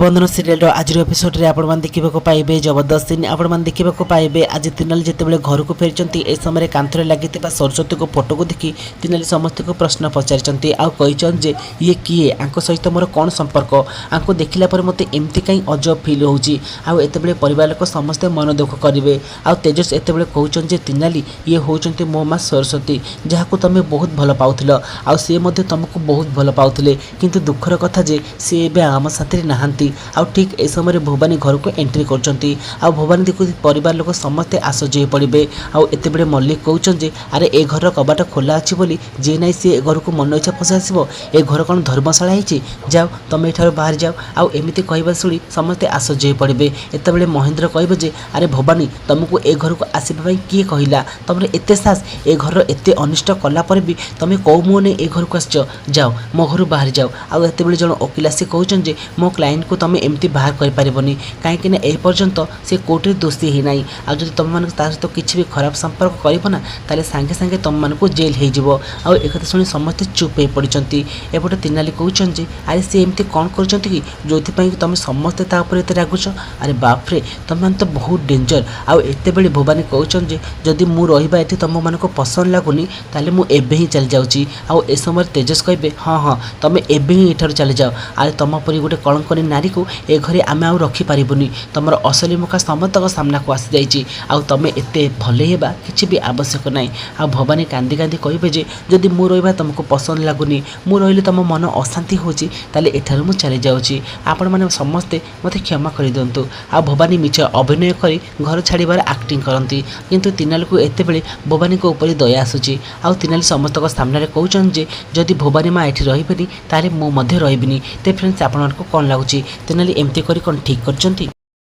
बंधन सीरियल आज एपिसोड रे आपण देखा पाइबे जबरदस्त सीन आपण देखा पाइबे। आज तिनाली जितेबाला घर को फेरी ए समय कांथरे लगी सरस्वती को फोटो को देखी तिनाली समस्त को प्रश्न पचारि आगे ये किए आंको सहित मोर कौन संपर्क आंको देखला पर मते एमती कहीं अजब फिल होउची आते परिवार लोक समस्ते मन दुख करेंगे। आ तेजस एतेबेले कहउछन जे तिनाली ये होउचंती मो माँ सरस्वती जहाँ तुम बहुत भल पाउथिल आ से मध्य तुमको बहुत भल पाउथिले किंतु दुखर कथा जे से एबे आम साथी नहांती। आ ठीक ए समय भवानी घर को एंट्री करचंती आ भवानी देखु परिवार लोक समस्ते आश्चर्य पड़े। आते बड़े मल्लिक कहउछन जे अरे ए घर कबाट खोला अच्छी बोली जे नाई सी घर को मन इच्छा पशि आसो ए घर कौन धर्मशाला है जाओ तुम एठार बाहर जाओ। आउ एमती कहवा शुणी समस्ते आश्चर्य पड़े। एतबेले महेंद्र कहबे जे अरे भवानी तुमको ए घर को आसवा किए कहला तुम एते साहस ए घर एते अनिष्ट कला पर भी तुम कौ मुने ए घर को आस जाओ मो घर बाहर जाओ। आते जन वकिल आसी कहउछन जे मो क्लाइंट को तुम एमती बाहर कर पारिबनी कहीं ए पर्यंत से कोर्ट में दोषी ही नहीं। आ जब तुम मान सहित किसी भी खराब संपर्क करना ताले सांगे सांगे तुम मानक जेल हो। एक शुणी समस्ते चुप हो पड़ती। एपटे तिनाली कहउछन जे अरे सी एमती कौन कर जो तुम समस्ते एते रागुच अरे बापरे तुम मान तो बहुत डेंजर। आते बड़े भवानी कहउछन जे जदि मु रहिबा एठी तुम मानक पसंद लगुनी ताले मु एबे ही चली जाउची। आ ए समय तेजस कहबे हाँ हाँ तुम एबे ही एठार चली जाओ अरे तुम परी गोटे कलंकनी नारी को ए घरे आमे आउ रखी पारिबुनी तुमर असली मुखा समस्तक सामना को आसी जाइछि आ तुम एते भले हेबा किछि भी आवश्यक नाही। आ भवानी कांदी कांदी कहबे जे जदि मु रहिबा तुमको पसंद लागुनी मु रहिले तुम मन अशांति होछि ताले एठार मु चली जाउछि आपण माने समस्ते मते क्षमा करि दंतु। आ भवानी मिछ अभिनय करी घर छाड़ीबार एक्टिंग करंती किंतु तिनाली को एते बेले भवानी को ऊपर दया आसुछि। आ तिनाली समस्तक सामने कहउछन जे जदि भवानी माँ एठी रहिबेनी ताले मु मध्ये रहिबिनी। ते फ्रेंड्स आपण को कोन लागुछि तिनाली एमती करी कोन ठीक करचंती।